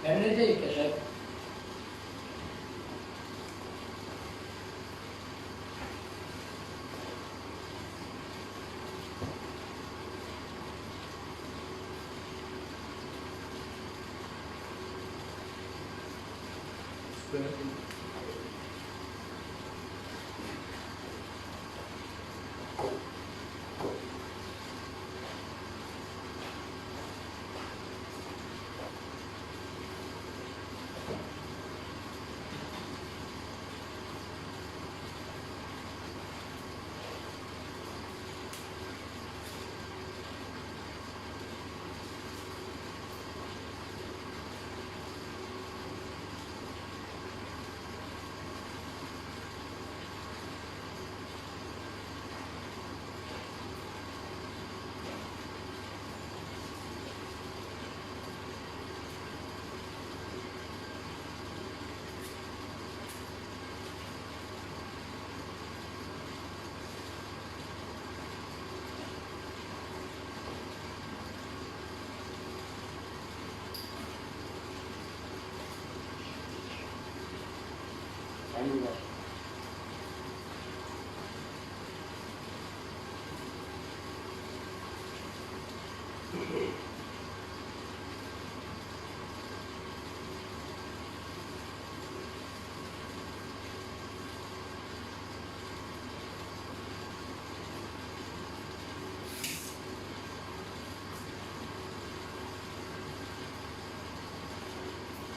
रहने चाहिए क्या chef?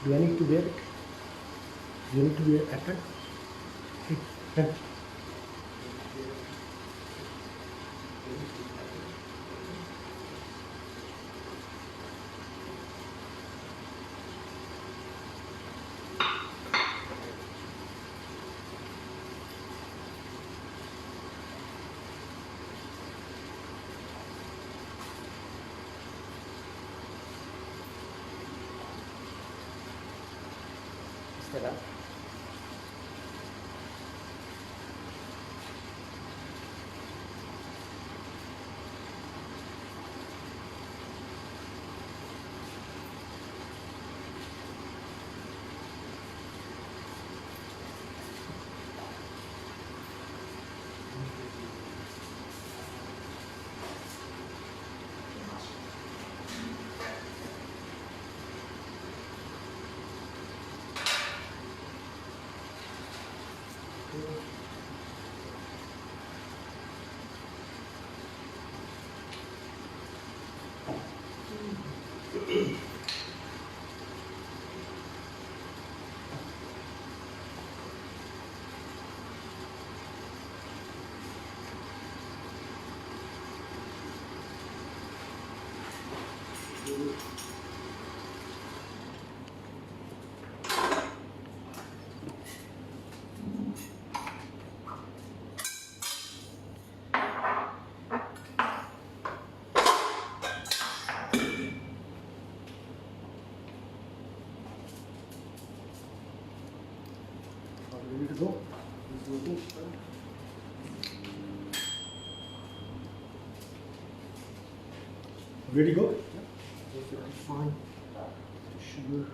Do I need to wear it? Do you need to wear it after? Okay. Será? Ready to go? It's working. Ready to go? Yeah. Perfectly fine. Sugar.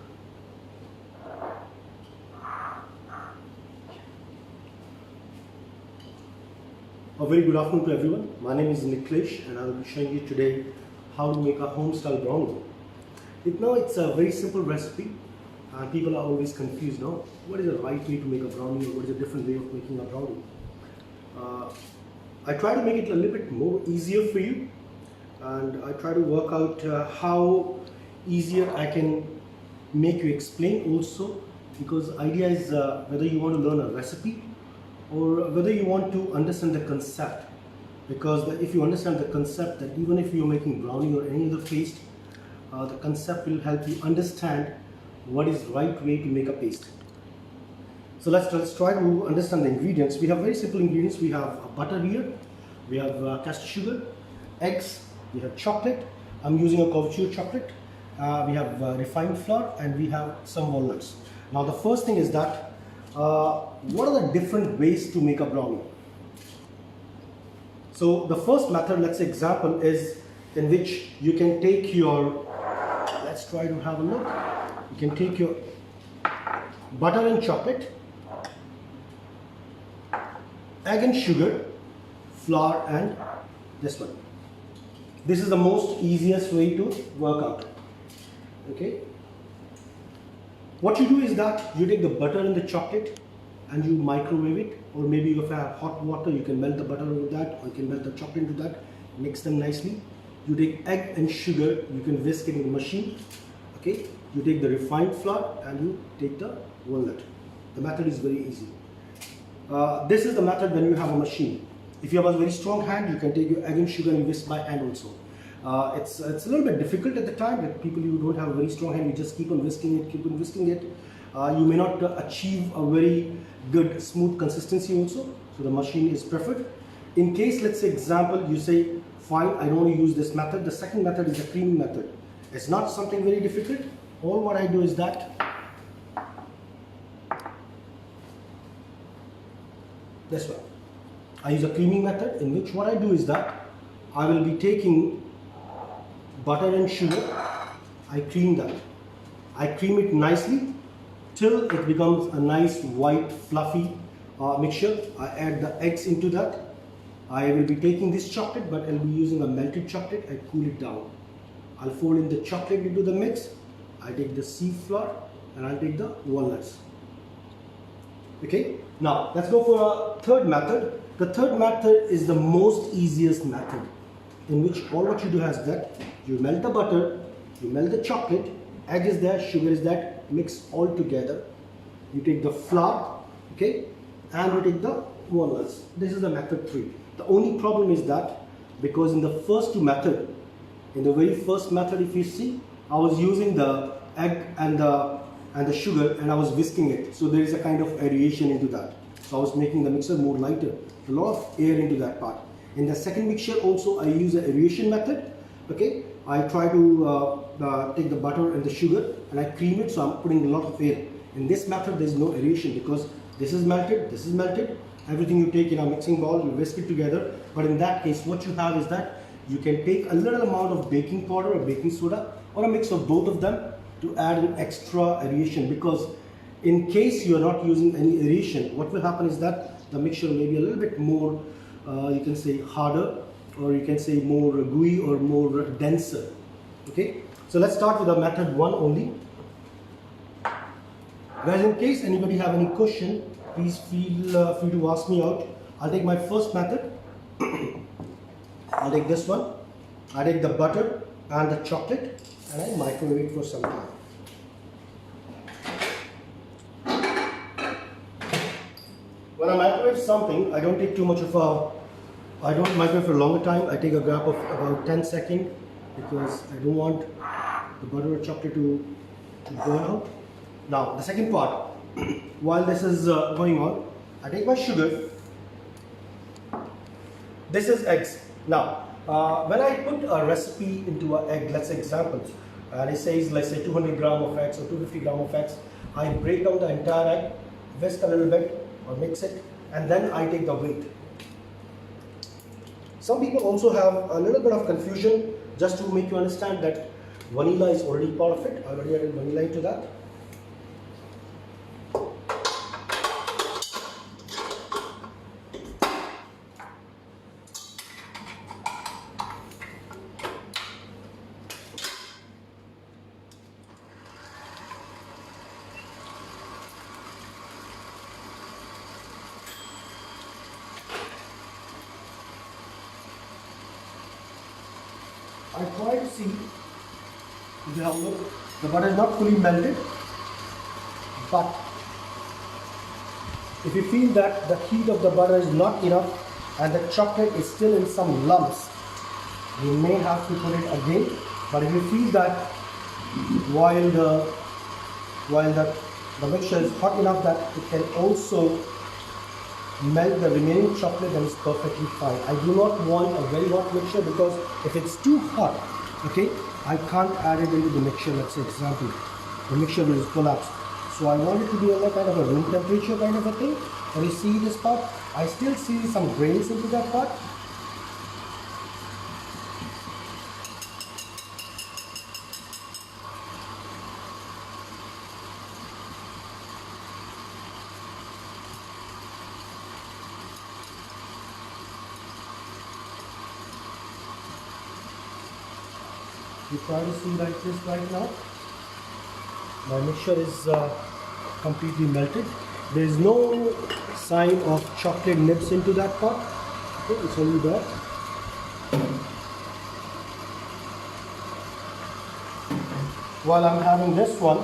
A very good afternoon to everyone. My name is Niklesh and I will be showing you today how to make a home style brownie. It's a very simple recipe and people are always confused now. What is the right way to make a brownie or what is a different way of making a brownie? I try to make it a little bit more easier for you and I try to work out how easier I can make you explain also, because idea is whether you want to learn a recipe or whether you want to understand the concept, because if you understand the concept, that even if you're making brownie or any other paste, the concept will help you understand what is right way to make a paste. So let's try to understand the ingredients. We have very simple ingredients. We have butter here, we have castor sugar, eggs, we have chocolate. I'm using a couve chocolate. We have refined flour, and we have some walnuts. Now the first thing is that what are the different ways to make a brownie? So the first method, let's say example, is in which you can take your, let's try to have a look. You can take your butter and chocolate, egg and sugar, flour, and this one. This is the most easiest way to work out. Okay. What you do is that you take the butter and the chocolate and you microwave it, or maybe if you have hot water, you can melt the butter into that, or you can melt the chocolate into that, mix them nicely. You take egg and sugar, you can whisk it in the machine. Okay. You take the refined flour and you take the walnut. The method is very easy. This is the method when you have a machine. If you have a very strong hand, you can take your egg and sugar and whisk by hand also. It's a little bit difficult at the time with people who don't have a very strong hand. You just keep on whisking it, keep on whisking it. You may not achieve a very good smooth consistency also. So the machine is preferred. In case, let's say example, you say, fine, I don't want to use this method. The second method is the creaming method. It's not something very difficult. All what I do is that this one. I use a creaming method, in which what I do is that I will be taking butter and sugar. I cream that. I cream it nicely till it becomes a nice white fluffy mixture. I add the eggs into that. I will be taking this chocolate, but I'll be using a melted chocolate. I cool it down. I'll fold in the chocolate into the mix. I take the seed flour and I'll take the walnuts. Okay, now let's go for a third method. The third method is the most easiest method, in which all what you do is that you melt the butter, you melt the chocolate, egg is there, sugar is there, mix all together. You take the flour, okay, and you take the walnuts. This is the method 3. The only problem is that because in the first two methods, in the very first method, if you see, I was using the egg and the sugar, and I was whisking it. So there is a kind of aeration into that. So I was making the mixture more lighter. A lot of air into that part. In the second mixture also, I use the aeration method. Okay, I try to take the butter and the sugar and I cream it, so I'm putting a lot of air. In this method, there is no aeration because this is melted. Everything you take in a mixing bowl, you whisk it together. But in that case, what you have is that you can take a little amount of baking powder or baking soda or a mix of both of them to add an extra aeration, because in case you are not using any aeration, what will happen is that the mixture may be a little bit more, you can say harder, or you can say more gooey or more denser. Okay, so let's start with the method 1 only. Guys, in case anybody have any question, please feel free to ask me out. I'll take my first method. I'll take this one. I take the butter and the chocolate and I microwave it for some time. When I microwave something, I don't take too much of I don't microwave for a longer time. I take a gap of about 10 seconds because I don't want the butter or chocolate to burn out. Now, the second part, while this is going on, I take my sugar. This is eggs. Now, when I put a recipe into an egg, let's say example, and it says, let's say 200 gram of eggs or 250 gram of eggs, I break down the entire egg, whisk a little bit or mix it, and then I take the weight. Some people also have a little bit of confusion, just to make you understand that vanilla is already part of it. I already added vanilla into that. I try to see, if you have a look, the butter is not fully melted, but if you feel that the heat of the butter is not enough and the chocolate is still in some lumps, you may have to put it again. But if you feel that while the the mixture is hot enough that it can also melt the remaining chocolate, and it's perfectly fine. I do not want a very hot mixture, because if it's too hot, okay, I can't add it into the mixture. Let's say, example, the mixture will collapse. So I want it to be a kind of a room temperature kind of a thing. Can you see this part? I still see some grains into that part. You try to see like this right now. My mixture is completely melted. There is no sign of chocolate nips into that pot. Okay, it's only there. While I'm having this one,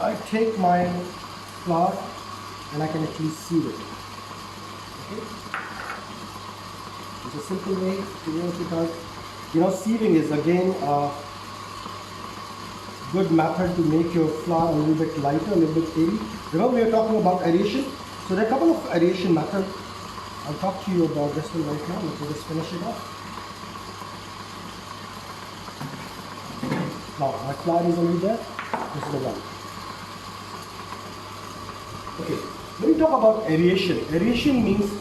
I take my flour and I can actually sieve it. Okay? It's a simple way to work it out. You know, sieving is again a good method to make your flour a little bit lighter, a little bit airy. Remember, we are talking about aeration. So there are a couple of aeration methods. I'll talk to you about this one right now. Let me just finish it off. Now, my flour is already there. This is the one. Okay, when we talk about aeration, aeration means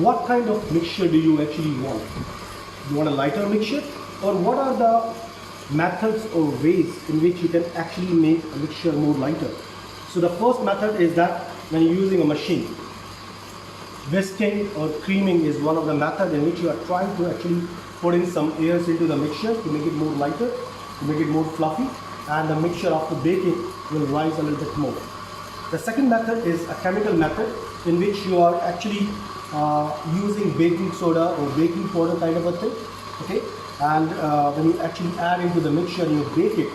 what kind of mixture do you actually want? You want a lighter mixture, or what are the methods or ways in which you can actually make a mixture more lighter? So the first method is that when you're using a machine, whisking or creaming is one of the methods in which you are trying to actually put in some airs into the mixture to make it more lighter, to make it more fluffy, and the mixture after baking will rise a little bit more. The second method is a chemical method in which you are actually using baking soda or baking powder kind of a thing, okay? And when you actually add into the mixture and you bake it,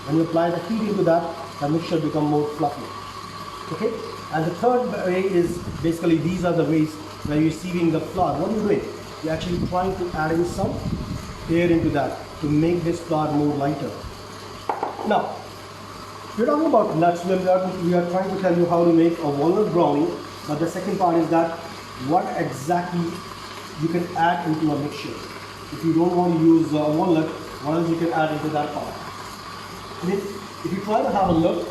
when you apply the heat into that, the mixture becomes more fluffy, okay? And the third way is basically these are the ways where you're sieving the flour. What are you doing? You're actually trying to add in some air into that to make this flour more lighter. Now, we're talking about nuts. We are trying to tell you how to make a walnut brownie, but the second part is that what exactly you can add into a mixture. If you don't want to use walnut, what else you can add into that part? And if you try to have a look,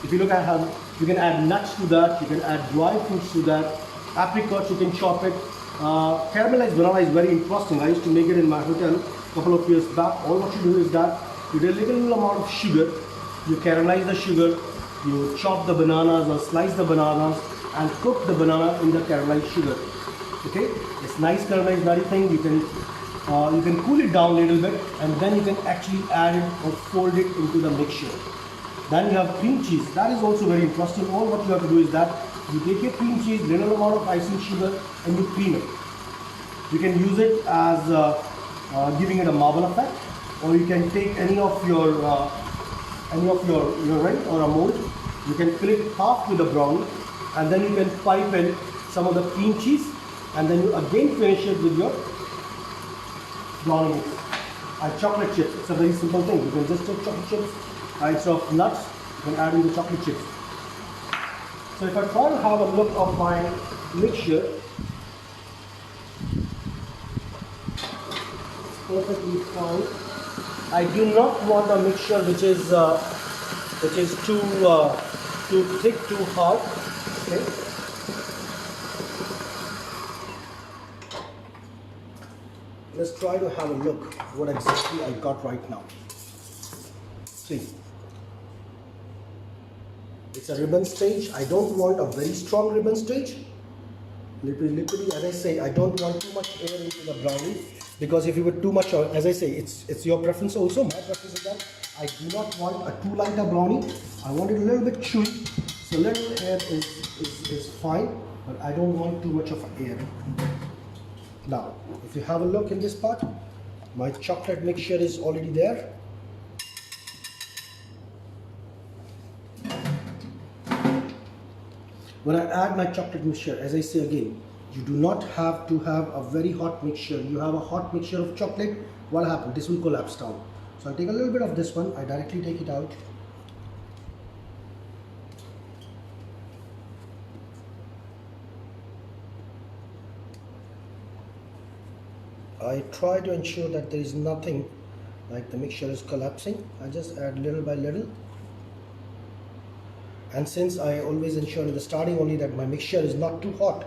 if you look at how you can add nuts to that, you can add dry fruits to that, apricots you can chop it. Caramelized banana is very interesting. I used to make it in my hotel a couple of years back. All what you do is that you do a little amount of sugar, you caramelize the sugar, you chop the bananas or slice the bananas and cook the banana in the caramelized sugar. Okay, it's nice caramelized nutty thing. You can cool it down a little bit, and then you can actually add it or fold it into the mixture. Then you have cream cheese. That is also very interesting. All what you have to do is that you take your cream cheese, little amount of icing sugar, and you cream it. You can use it as giving it a marble effect, or you can take any of your ring or a mold. You can fill it half with a brownie, and then you can pipe in some of the cream cheese, and then you again finish it with your brownie mix. And chocolate chips. It's a very simple thing. You can just take chocolate chips. Instead of nuts, you can add in the chocolate chips. So if I try to have a look of my mixture, it's perfectly fine. I do not want a mixture which is too thick, too hard. Okay. Let's try to have a look what exactly I got right now. See. It's a ribbon stage. I don't want a very strong ribbon stage. Literally, as I say, I don't want too much air into the brownie, because if you put too much, as I say, it's your preference also. My preference is that I do not want a too light a brownie. I want it a little bit chewy. So little air is fine, but I don't want too much of air. Now, if you have a look in this part, my chocolate mixture is already there. When I add my chocolate mixture, as I say again, you do not have to have a very hot mixture. You have a hot mixture of chocolate, what happens? This will collapse down. So I'll take a little bit of this one, I directly take it out. I try to ensure that there is nothing like the mixture is collapsing. I just add little by little. And since I always ensure in the starting only that my mixture is not too hot,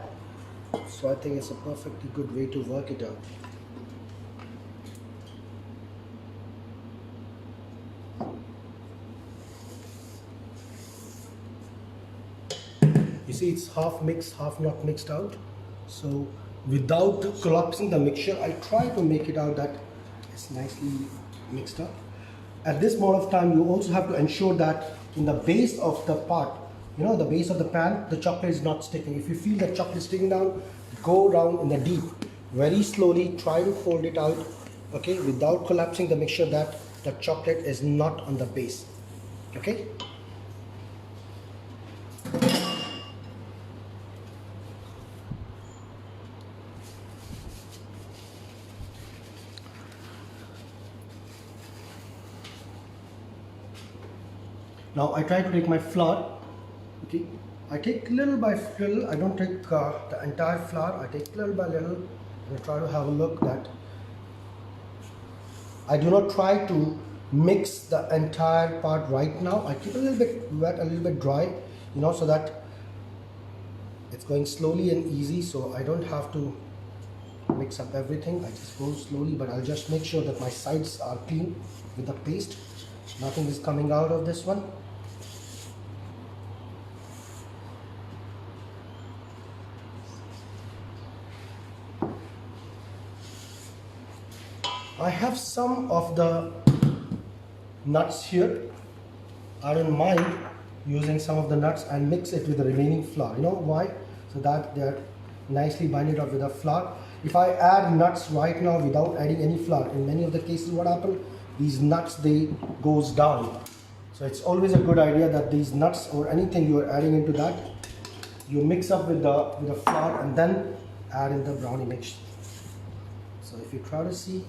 so I think it's a perfectly good way to work it out. You see it's half mixed, half not mixed out. So without collapsing the mixture, I try to make it out that it's nicely mixed up. At this moment of time, you also have to ensure that in the base of the pot, you know, the base of the pan, the chocolate is not sticking. If you feel that chocolate sticking down, go down in the deep. Very slowly, try to fold it out, okay, without collapsing the mixture, that the chocolate is not on the base, okay? Now I try to take my flour, okay, I take little by little, I don't take the entire flour, I take little by little and try to have a look that I do not try to mix the entire part right now. I keep a little bit wet, a little bit dry, you know, so that it's going slowly and easy, so I don't have to mix up everything. I just go slowly, but I'll just make sure that my sides are clean with the paste. Nothing is coming out of this one. I have some of the nuts here. I don't mind using some of the nuts and mix it with the remaining flour. You know why? So that they're nicely binded up with the flour. If I add nuts right now without adding any flour, in many of the cases what happens, these nuts, they goes down. So it's always a good idea that these nuts or anything you are adding into that, you mix up with the flour and then add in the brownie mix. So if you try to see,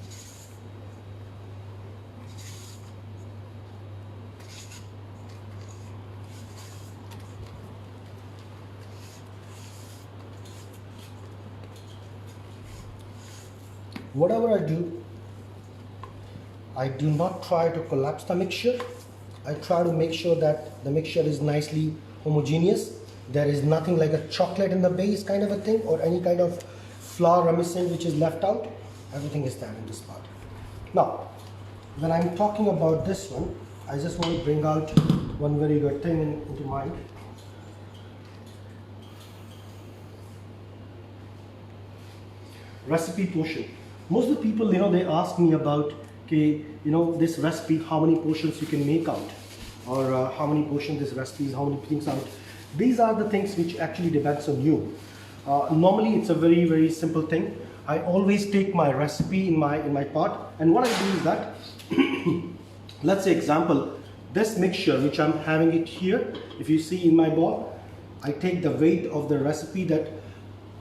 whatever I do not try to collapse the mixture. I try to make sure that the mixture is nicely homogeneous. There is nothing like a chocolate in the base kind of a thing or any kind of flour reminiscent which is left out. Everything is there in this part. Now, when I'm talking about this one, I just want to bring out one very good thing into mind. Recipe portion. Most of the people, you know, they ask me about, okay, you know, this recipe, how many portions you can make out, or how many portions this recipe is, how many things out. These are the things which actually depends on you. Normally, it's a very, very simple thing. I always take my recipe in my pot, and what I do is that, let's say example, this mixture which I'm having it here, if you see in my bowl, I take the weight of the recipe, that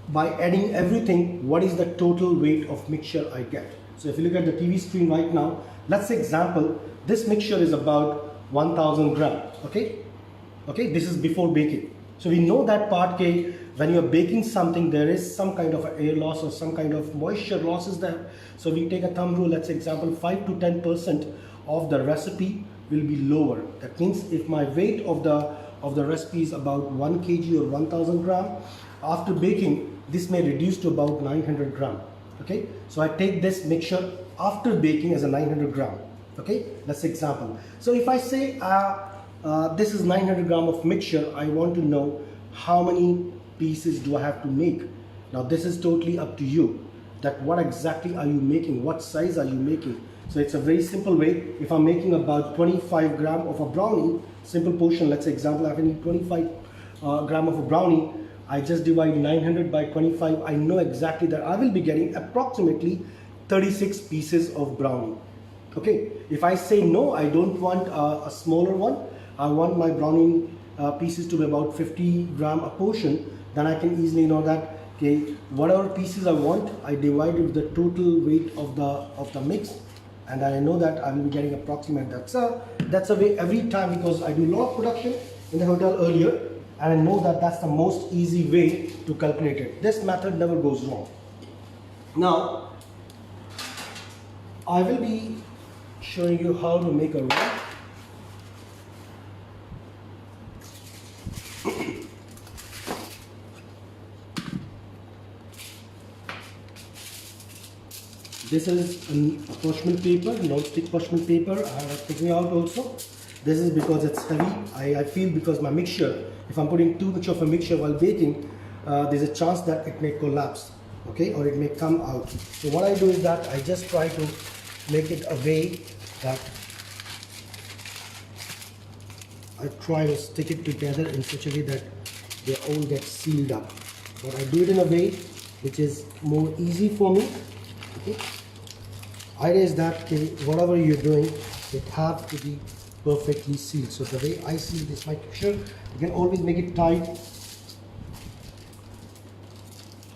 by adding everything, what is the total weight of mixture I get. So if you look at the TV screen right now, let's say example, this mixture is about 1000 gram, okay? Okay, this is before baking. So we know that part, okay, when you're baking something, there is some kind of air loss or some kind of moisture loss is there. So we take a thumb rule, let's say example, 5 to 10% of the recipe will be lower. That means if my weight of the recipe is about 1 kg or 1000 gram, after baking, this may reduce to about 900 gram. Okay, so I take this mixture after baking as a 900 gram. Okay, that's example. So if I say this is 900 gram of mixture, I want to know how many pieces do I have to make. Now this is totally up to you, that what exactly are you making, what size are you making. So it's a very simple way. If I'm making about 25 gram of a brownie, simple portion, let's say example, I have any 25 gram of a brownie, I just divide 900 by 25. I know exactly that I will be getting approximately 36 pieces of brownie. Okay, if I say no, I don't want a smaller one, I want my brownie pieces to be about 50 gram a portion, then I can easily know that, okay, whatever pieces I want, I divide it with the total weight of the mix, and I know that I will be getting approximate. That's a way every time, because I do a lot of production in the hotel earlier, and I know that that's the most easy way to calculate it. This method never goes wrong. Now I will be showing you how to make a roll. This is a parchment paper, non-stick parchment paper. I have taken it out also. This is because it's heavy. I feel because my mixture, if I'm putting too much of a mixture while baking, there's a chance that it may collapse, okay, or it may come out. So what I do is that I just try to make it a way that I try to stick it together in such a way that they all get sealed up. But I do it in a way which is more easy for me. Okay. Idea is that whatever you're doing, it has to be perfectly sealed. So the way I seal this mixture, you can always make it tight.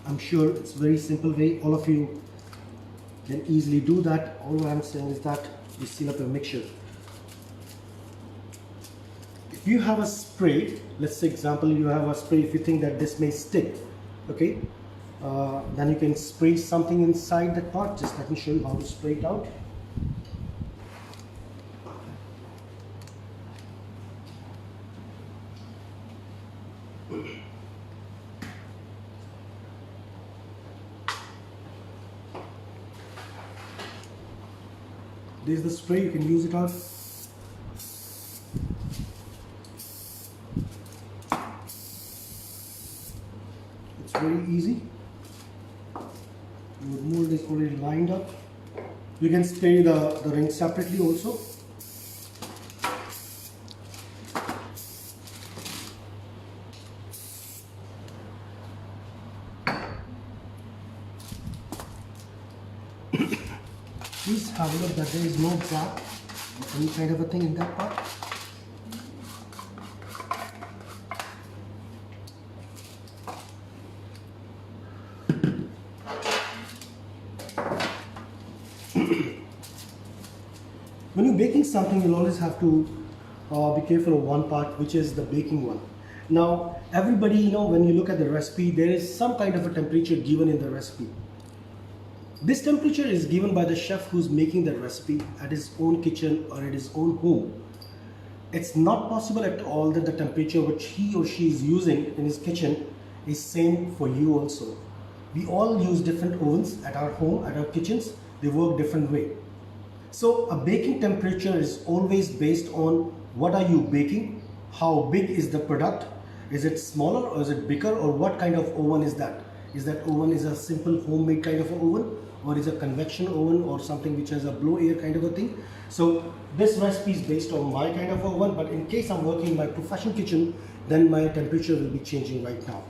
I'm sure it's a very simple way. All of you can easily do that. All I'm saying is that you seal up your mixture. If you have a spray, let's say example, you have a spray, if you think that this may stick, okay, then you can spray something inside that part. Just let me show you how to spray it out. This is the spray, you can use it out. It's very easy. Your mold is already lined up. You can spray the ring separately also. Please have a look that there is no gap or any kind of a thing in that part. When you're baking something, you'll always have to be careful of one part, which is the baking one. Now, everybody, when you look at the recipe, there is some kind of a temperature given in the recipe. This temperature is given by the chef who's making the recipe at his own kitchen or at his own home. It's not possible at all that the temperature which he or she is using in his kitchen is same for you also. We all use different ovens at our home, at our kitchens. They work different way. So a baking temperature is always based on what are you baking, how big is the product, is it smaller or is it bigger, or what kind of oven is that? Is that oven is a simple homemade kind of an oven, or is a convection oven, or something which has a blow air kind of a thing? So this recipe is based on my kind of oven, but in case I'm working in my professional kitchen, then my temperature will be changing right now.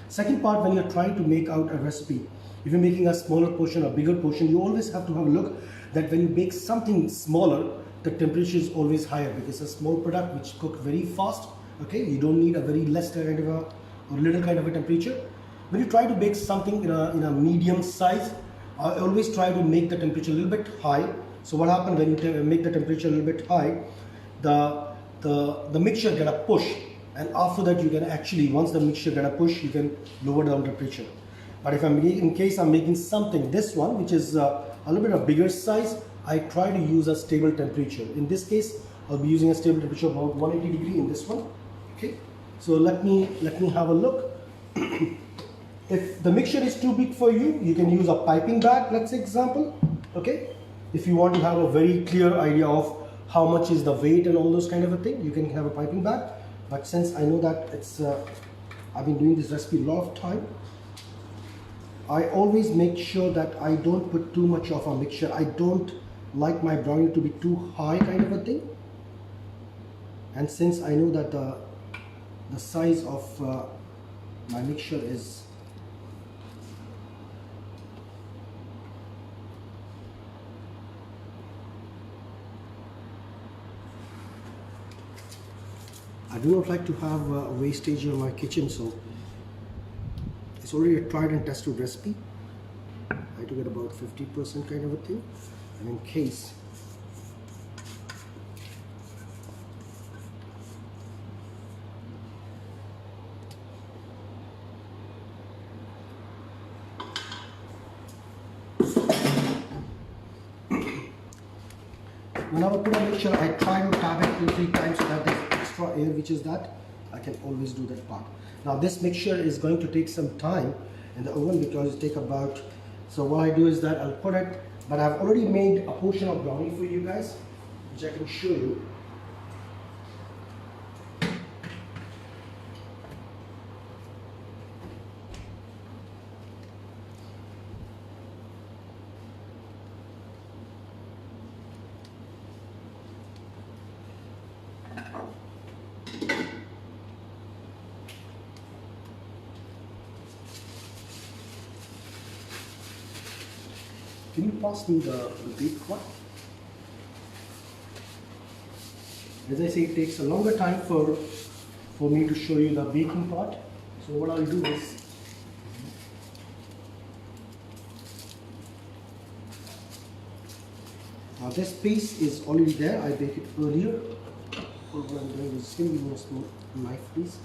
Second part, when you're trying to make out a recipe, if you're making a smaller portion or bigger portion, you always have to have a look that when you bake something smaller, the temperature is always higher, because it's a small product which cooks very fast. Okay, you don't need a very less kind of a or little kind of a temperature. When you try to bake something in a medium size, I always try to make the temperature a little bit high. So what happens when you make the temperature a little bit high, the mixture get a push, and after that you can actually, once the mixture get a push, you can lower down the temperature. But if in case I'm making something, this one which is a little bit of bigger size, I try to use a stable temperature. In this case, I'll be using a stable temperature of about 180 degree in this one. Okay, so let me have a look. If the mixture is too big for you, you can use a piping bag, let's say example. Okay, if you want to have a very clear idea of how much is the weight and all those kind of a thing, you can have a piping bag. But since I know that it's I've been doing this recipe a lot of time, I always make sure that I don't put too much of a mixture. I don't like my brownie to be too high kind of a thing. And since I know that the size of my mixture is I do not like to have wastage in my kitchen, so it's already a tried and tested recipe. I took it about 50% kind of a thing, and in case whenever I put a mixture, I try to tap it 2-3 times so that there's extra air, which is that I can always do that part. Now this mixture is going to take some time in the oven because it take about, so what I do is that I'll put it, but I've already made a portion of brownie for you guys, which I can show you. Can you pass me the baked one? As I say, it takes a longer time for me to show you the baking part. So what I'll do is, now this piece is already there. I baked it earlier. What I'm doing is, give me a small knife, please.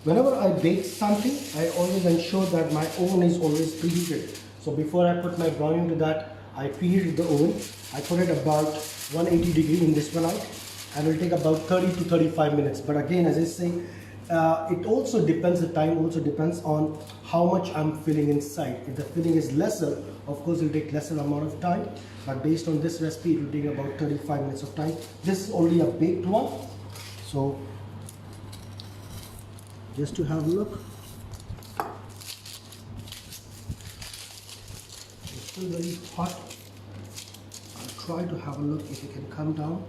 Whenever I bake something, I always ensure that my oven is always preheated. So before I put my brownie into that, I preheated the oven. I put it about 180 degree in this one out, and it will take about 30 to 35 minutes. But again, as I say, it also depends, the time also depends on how much I'm filling inside. If the filling is lesser, of course it will take lesser amount of time. But based on this recipe, it will take about 35 minutes of time. This is only a baked one. So just to have a look, it's still very hot. I'll try to have a look if it can come down.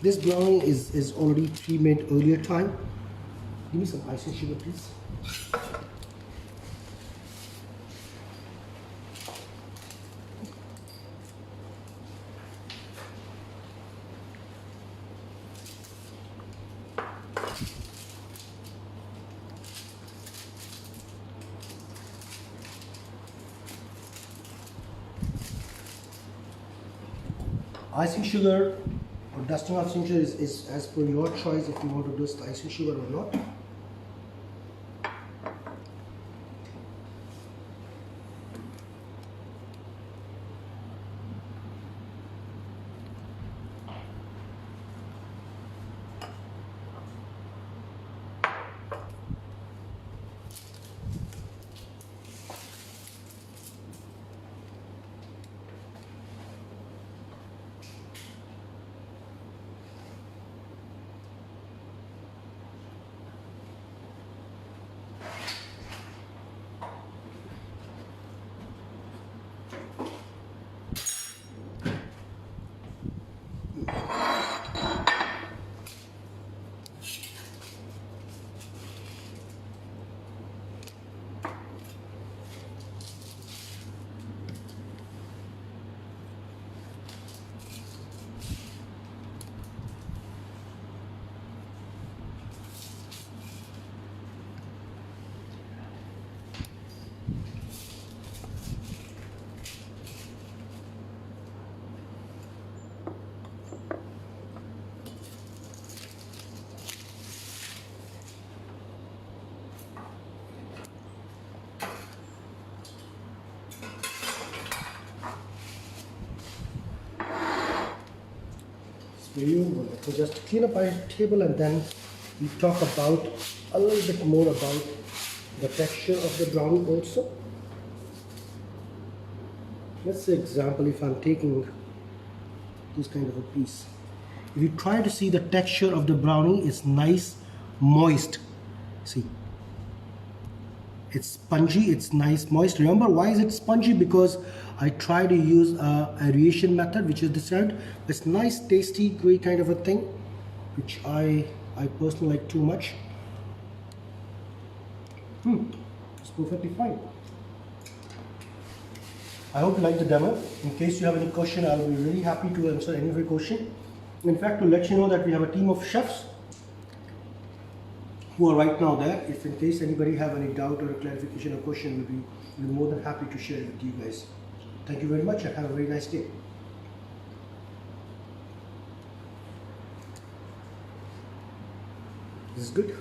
This brownie is already pre-made earlier time. Give me some icing sugar, please. Icing sugar or dusting icing sugar is as per your choice if you want to dust icing sugar or not. For you, so just clean up my table and then we talk about a little bit more about the texture of the brownie also. Let's say example, if I'm taking this kind of a piece, if you try to see the texture of the brownie, it's nice, moist. See, it's spongy, it's nice, moist. Remember why is it spongy? Because I try to use a aeration method, which is desired. It's nice, tasty, gooey kind of a thing, which I personally like too much. It's perfectly fine. I hope you like the demo. In case you have any question, I'll be really happy to answer any of your question. In fact, to let you know that we have a team of chefs who are right now there. If in case anybody have any doubt or a clarification or question, we'll be more than happy to share it with you guys. Thank you very much and have a very nice day. This is good.